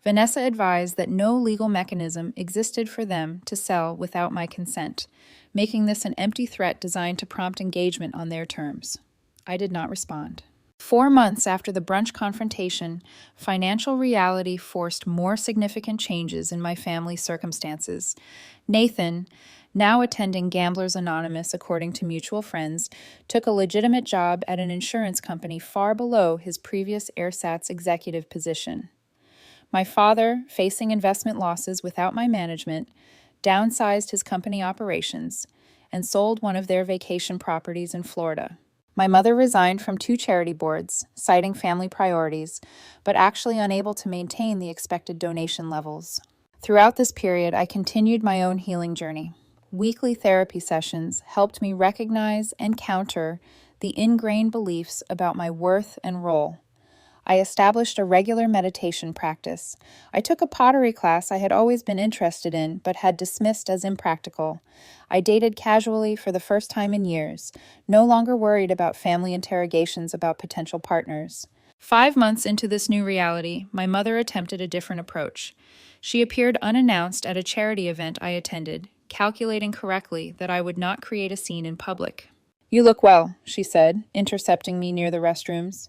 Vanessa advised that no legal mechanism existed for them to sell without my consent, making this an empty threat designed to prompt engagement on their terms. I did not respond. 4 months after the brunch confrontation, financial reality forced more significant changes in my family's circumstances. Nathan, now attending Gamblers Anonymous according to mutual friends, took a legitimate job at an insurance company far below his previous AirSats executive position. My father, facing investment losses without my management, downsized his company operations and sold one of their vacation properties in Florida. My mother resigned from 2 charity boards, citing family priorities, but actually unable to maintain the expected donation levels. Throughout this period, I continued my own healing journey. Weekly therapy sessions helped me recognize and counter the ingrained beliefs about my worth and role. I established a regular meditation practice. I took a pottery class I had always been interested in, but had dismissed as impractical. I dated casually for the first time in years, no longer worried about family interrogations about potential partners. 5 months into this new reality, my mother attempted a different approach. She appeared unannounced at a charity event I attended, calculating correctly that I would not create a scene in public. You look well, she said, intercepting me near the restrooms.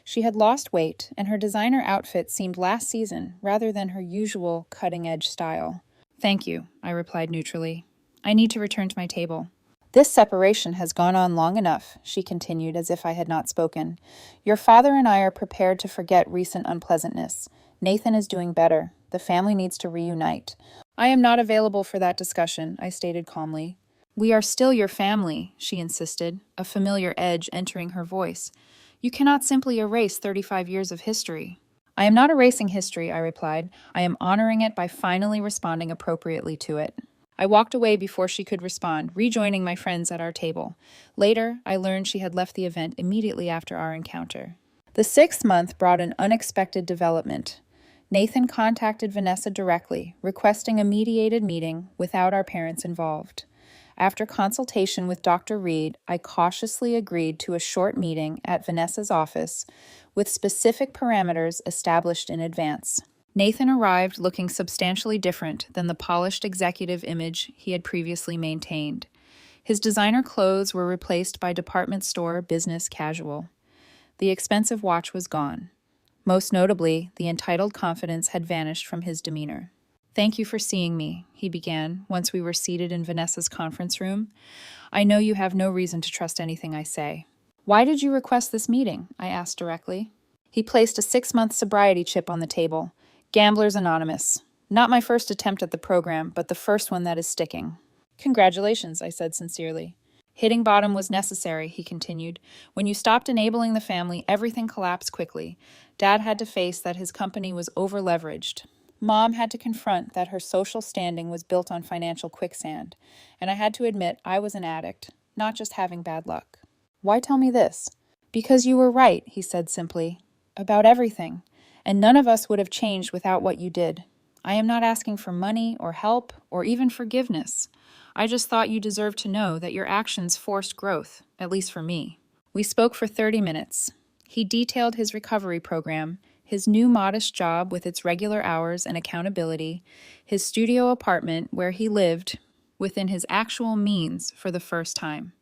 She had lost weight, and her designer outfit seemed last season rather than her usual cutting-edge style. Thank you, I replied neutrally. I need to return to my table. This separation has gone on long enough, she continued as if I had not spoken. Your father and I are prepared to forget recent unpleasantness. Nathan is doing better. The family needs to reunite. I am not available for that discussion, I stated calmly. We are still your family, she insisted, a familiar edge entering her voice. You cannot simply erase 35 years of history. I am not erasing history, I replied. I am honoring it by finally responding appropriately to it. I walked away before she could respond, rejoining my friends at our table. Later, I learned she had left the event immediately after our encounter. The 6th month brought an unexpected development. Nathan contacted Vanessa directly, requesting a mediated meeting without our parents involved. After consultation with Dr. Reed, I cautiously agreed to a short meeting at Vanessa's office with specific parameters established in advance. Nathan arrived looking substantially different than the polished executive image he had previously maintained. His designer clothes were replaced by department store business casual. The expensive watch was gone. Most notably, the entitled confidence had vanished from his demeanor. Thank you for seeing me, he began, once we were seated in Vanessa's conference room. I know you have no reason to trust anything I say. Why did you request this meeting? I asked directly. He placed a 6-month sobriety chip on the table. Gamblers Anonymous. Not my first attempt at the program, but the first one that is sticking. Congratulations, I said sincerely. Hitting bottom was necessary, he continued. When you stopped enabling the family, everything collapsed quickly. Dad had to face that his company was over-leveraged. Mom had to confront that her social standing was built on financial quicksand. And I had to admit I was an addict, not just having bad luck. Why tell me this? Because you were right, he said simply. About everything. And none of us would have changed without what you did. I am not asking for money or help or even forgiveness. I just thought you deserved to know that your actions forced growth, at least for me. We spoke for 30 minutes. He detailed his recovery program, his new modest job with its regular hours and accountability, his studio apartment where he lived within his actual means for the first time.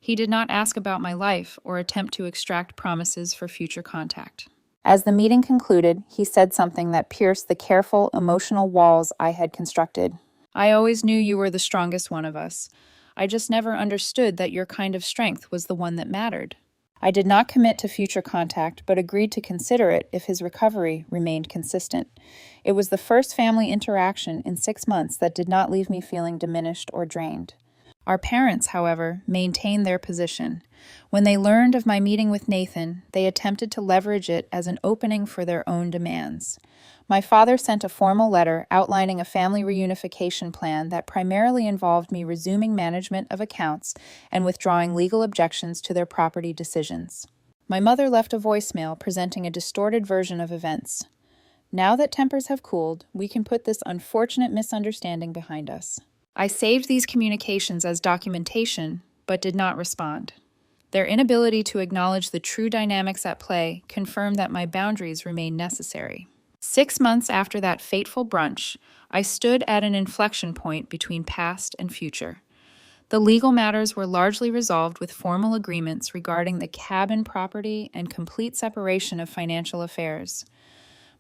He did not ask about my life or attempt to extract promises for future contact. As the meeting concluded, he said something that pierced the careful, emotional walls I had constructed. I always knew you were the strongest one of us. I just never understood that your kind of strength was the one that mattered. I did not commit to future contact, but agreed to consider it if his recovery remained consistent. It was the first family interaction in 6 months that did not leave me feeling diminished or drained. Our parents, however, maintained their position. When they learned of my meeting with Nathan, they attempted to leverage it as an opening for their own demands. My father sent a formal letter outlining a family reunification plan that primarily involved me resuming management of accounts and withdrawing legal objections to their property decisions. My mother left a voicemail presenting a distorted version of events. Now that tempers have cooled, we can put this unfortunate misunderstanding behind us. I saved these communications as documentation, but did not respond. Their inability to acknowledge the true dynamics at play confirmed that my boundaries remained necessary. 6 months after that fateful brunch, I stood at an inflection point between past and future. The legal matters were largely resolved with formal agreements regarding the cabin property and complete separation of financial affairs.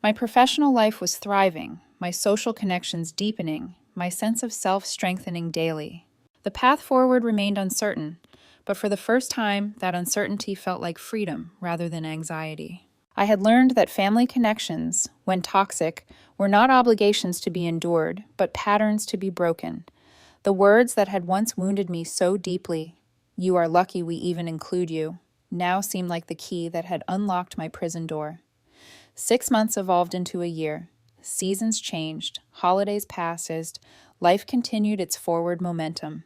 My professional life was thriving, my social connections deepening, my sense of self strengthening daily. The path forward remained uncertain, but for the first time, that uncertainty felt like freedom rather than anxiety. I had learned that family connections, when toxic, were not obligations to be endured, but patterns to be broken. The words that had once wounded me so deeply, "You are lucky we even include you," now seemed like the key that had unlocked my prison door. 6 months evolved into a year. Seasons changed, holidays passed, life continued its forward momentum.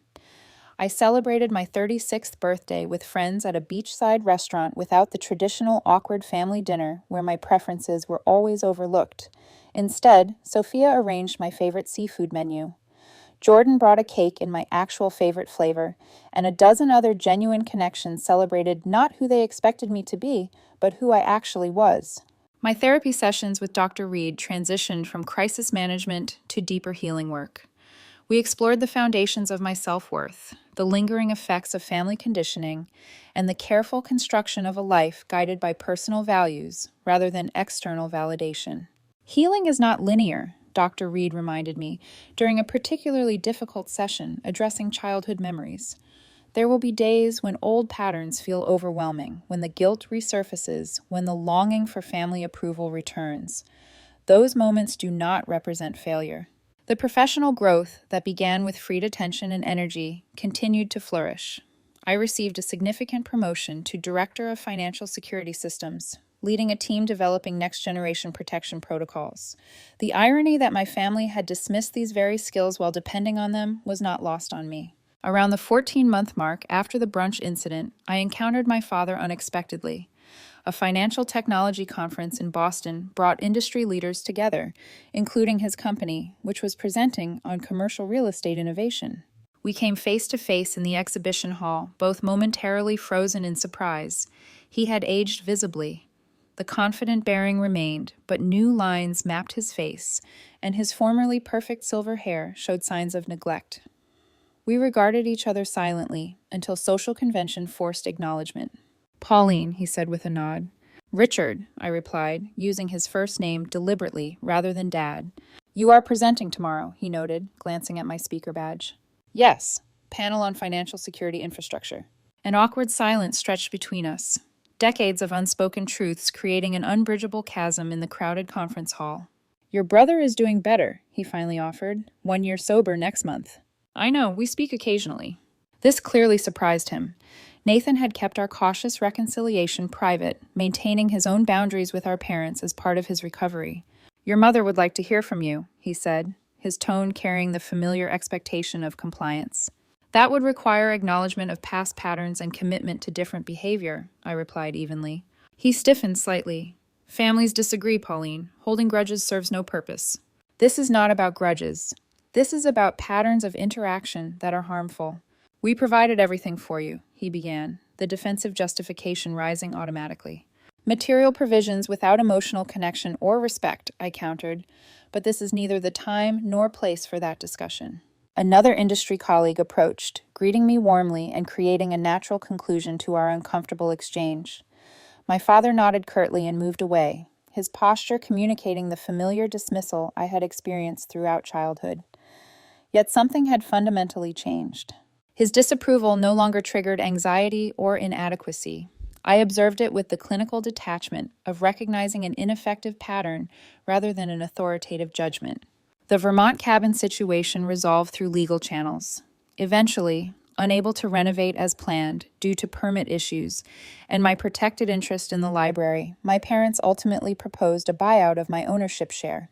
I celebrated my 36th birthday with friends at a beachside restaurant without the traditional awkward family dinner where my preferences were always overlooked. Instead, Sophia arranged my favorite seafood menu. Jordan brought a cake in my actual favorite flavor, and a dozen other genuine connections celebrated not who they expected me to be, but who I actually was. My therapy sessions with Dr. Reed transitioned from crisis management to deeper healing work. We explored the foundations of my self-worth, the lingering effects of family conditioning, and the careful construction of a life guided by personal values rather than external validation. Healing is not linear, Dr. Reed reminded me during a particularly difficult session addressing childhood memories. There will be days when old patterns feel overwhelming, when the guilt resurfaces, when the longing for family approval returns. Those moments do not represent failure. The professional growth that began with freed attention and energy continued to flourish. I received a significant promotion to Director of Financial Security Systems, leading a team developing next-generation protection protocols. The irony that my family had dismissed these very skills while depending on them was not lost on me. Around the 14-month mark after the brunch incident, I encountered my father unexpectedly. A financial technology conference in Boston brought industry leaders together, including his company, which was presenting on commercial real estate innovation. We came face to face in the exhibition hall, both momentarily frozen in surprise. He had aged visibly. The confident bearing remained, but new lines mapped his face, and his formerly perfect silver hair showed signs of neglect. We regarded each other silently until social convention forced acknowledgement. "Pauline," he said with a nod. "Richard," I replied, using his first name deliberately rather than Dad. "You are presenting tomorrow," he noted, glancing at my speaker badge. "Yes, panel on financial security infrastructure." An awkward silence stretched between us. decades of unspoken truths creating an unbridgeable chasm in the crowded conference hall. "Your brother is doing better," he finally offered. "1 year sober next month." "I know, we speak occasionally." This clearly surprised him. Nathan had kept our cautious reconciliation private, maintaining his own boundaries with our parents as part of his recovery. "Your mother would like to hear from you," he said, his tone carrying the familiar expectation of compliance. "That would require acknowledgement of past patterns and commitment to different behavior," I replied evenly. He stiffened slightly. "Families disagree, Pauline. Holding grudges serves no purpose." "This is not about grudges. This is about patterns of interaction that are harmful. We provided everything for you," he began, the defensive justification rising automatically. "Material provisions without emotional connection or respect," I countered, "but this is neither the time nor place for that discussion." Another industry colleague approached, greeting me warmly and creating a natural conclusion to our uncomfortable exchange. My father nodded curtly and moved away, his posture communicating the familiar dismissal I had experienced throughout childhood. Yet something had fundamentally changed. His disapproval no longer triggered anxiety or inadequacy. I observed it with the clinical detachment of recognizing an ineffective pattern rather than an authoritative judgment. The Vermont cabin situation resolved through legal channels. Eventually, unable to renovate as planned due to permit issues and my protected interest in the library, my parents ultimately proposed a buyout of my ownership share.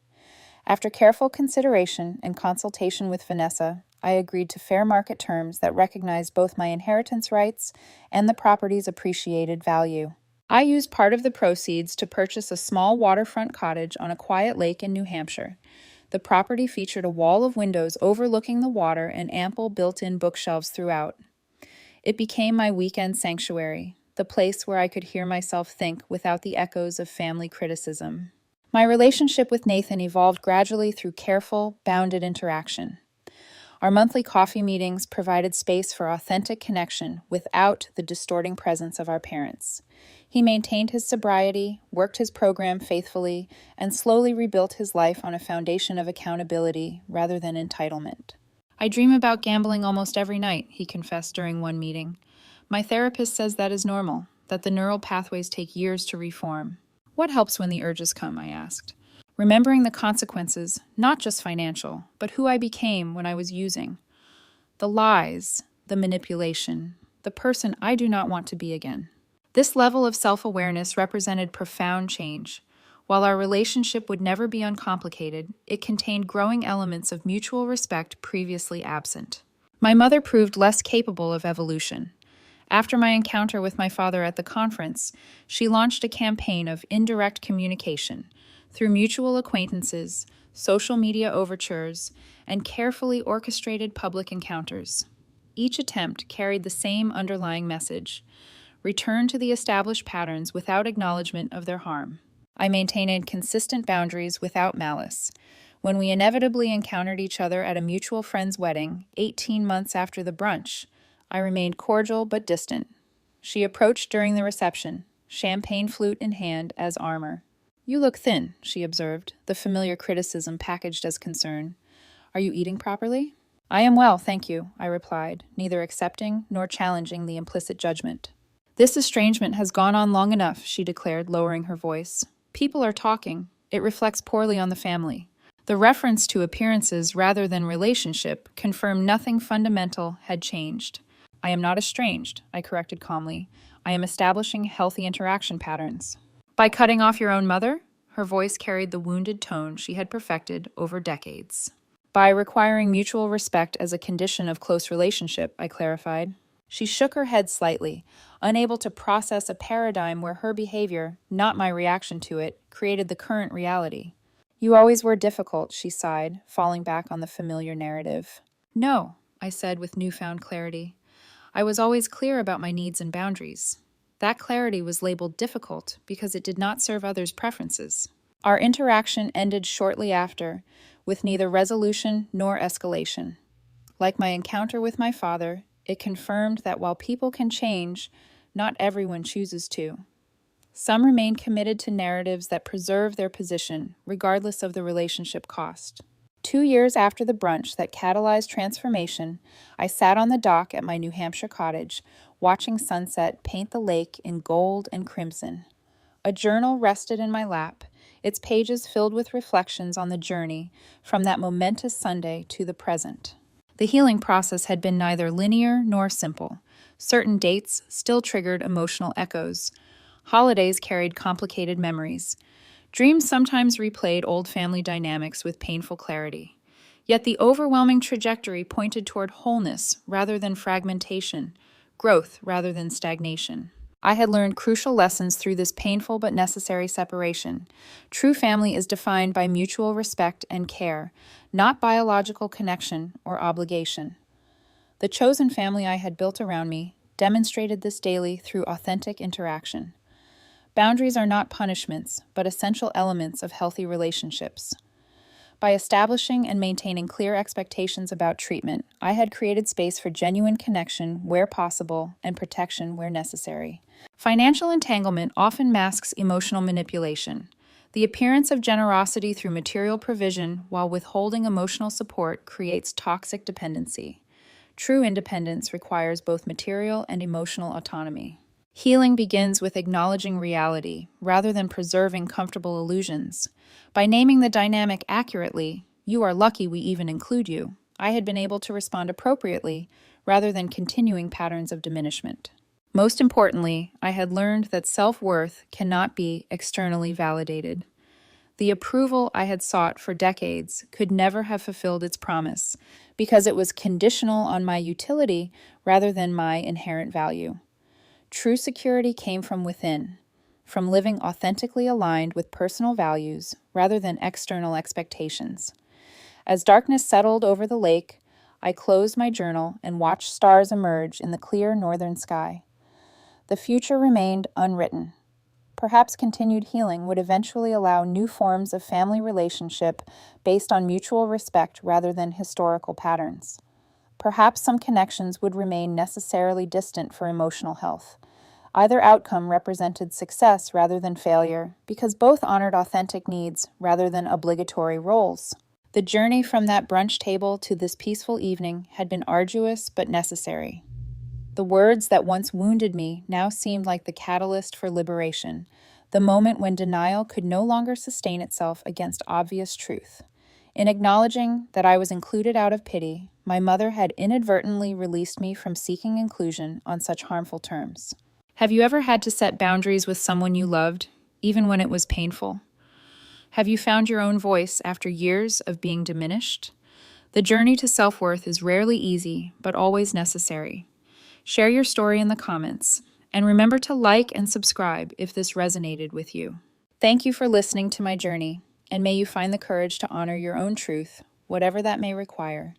After careful consideration and consultation with Vanessa, I agreed to fair market terms that recognized both my inheritance rights and the property's appreciated value. I used part of the proceeds to purchase a small waterfront cottage on a quiet lake in New Hampshire. The property featured a wall of windows overlooking the water and ample built-in bookshelves throughout. It became my weekend sanctuary, the place where I could hear myself think without the echoes of family criticism. My relationship with Nathan evolved gradually through careful, bounded interaction. Our monthly coffee meetings provided space for authentic connection without the distorting presence of our parents. He maintained his sobriety, worked his program faithfully, and slowly rebuilt his life on a foundation of accountability rather than entitlement. "I dream about gambling almost every night," he confessed during one meeting. "My therapist says that is normal, that the neural pathways take years to reform." "What helps when the urges come?" I asked. "Remembering the consequences, not just financial, but who I became when I was using. The lies, the manipulation, the person I do not want to be again." This level of self-awareness represented profound change. While our relationship would never be uncomplicated, it contained growing elements of mutual respect previously absent. My mother proved less capable of evolution. After my encounter with my father at the conference, she launched a campaign of indirect communication through mutual acquaintances, social media overtures, and carefully orchestrated public encounters. Each attempt carried the same underlying message: return to the established patterns without acknowledgement of their harm. I maintained consistent boundaries without malice. When we inevitably encountered each other at a mutual friend's wedding, 18 months after the brunch, I remained cordial but distant. She approached during the reception, champagne flute in hand as armor. "You look thin," she observed, the familiar criticism packaged as concern. "Are you eating properly?" "I am well, thank you," I replied, neither accepting nor challenging the implicit judgment. "This estrangement has gone on long enough," she declared, lowering her voice. "People are talking. It reflects poorly on the family." The reference to appearances rather than relationship confirmed nothing fundamental had changed. "I am not estranged," I corrected calmly. "I am establishing healthy interaction patterns." "By cutting off your own mother?" Her voice carried the wounded tone she had perfected over decades. "By requiring mutual respect as a condition of close relationship," I clarified. She shook her head slightly, unable to process a paradigm where her behavior, not my reaction to it, created the current reality. "You always were difficult," she sighed, falling back on the familiar narrative. "No," I said with newfound clarity. "I was always clear about my needs and boundaries. That clarity was labeled difficult because it did not serve others' preferences." Our interaction ended shortly after, with neither resolution nor escalation. Like my encounter with my father, it confirmed that while people can change, not everyone chooses to. Some remain committed to narratives that preserve their position, regardless of the relationship cost. 2 years after the brunch that catalyzed transformation, I sat on the dock at my New Hampshire cottage, watching sunset paint the lake in gold and crimson. A journal rested in my lap, its pages filled with reflections on the journey from that momentous Sunday to the present. The healing process had been neither linear nor simple. Certain dates still triggered emotional echoes. Holidays carried complicated memories. Dreams sometimes replayed old family dynamics with painful clarity. Yet the overwhelming trajectory pointed toward wholeness rather than fragmentation, growth rather than stagnation. I had learned crucial lessons through this painful but necessary separation. True family is defined by mutual respect and care, not biological connection or obligation. The chosen family I had built around me demonstrated this daily through authentic interaction. Boundaries are not punishments, but essential elements of healthy relationships. By establishing and maintaining clear expectations about treatment, I had created space for genuine connection where possible and protection where necessary. Financial entanglement often masks emotional manipulation. The appearance of generosity through material provision while withholding emotional support creates toxic dependency. True independence requires both material and emotional autonomy. Healing begins with acknowledging reality, rather than preserving comfortable illusions. By naming the dynamic accurately, "You are lucky we even include you," I had been able to respond appropriately, rather than continuing patterns of diminishment. Most importantly, I had learned that self-worth cannot be externally validated. The approval I had sought for decades could never have fulfilled its promise, because it was conditional on my utility rather than my inherent value. True security came from within, from living authentically aligned with personal values rather than external expectations. As darkness settled over the lake, I closed my journal and watched stars emerge in the clear northern sky. The future remained unwritten. Perhaps continued healing would eventually allow new forms of family relationship based on mutual respect rather than historical patterns. Perhaps some connections would remain necessarily distant for emotional health. Either outcome represented success rather than failure, because both honored authentic needs rather than obligatory roles. The journey from that brunch table to this peaceful evening had been arduous but necessary. The words that once wounded me now seemed like the catalyst for liberation, the moment when denial could no longer sustain itself against obvious truth. In acknowledging that I was included out of pity, my mother had inadvertently released me from seeking inclusion on such harmful terms. Have you ever had to set boundaries with someone you loved, even when it was painful? Have you found your own voice after years of being diminished? The journey to self-worth is rarely easy, but always necessary. Share your story in the comments, and remember to like and subscribe if this resonated with you. Thank you for listening to my journey, and may you find the courage to honor your own truth, whatever that may require.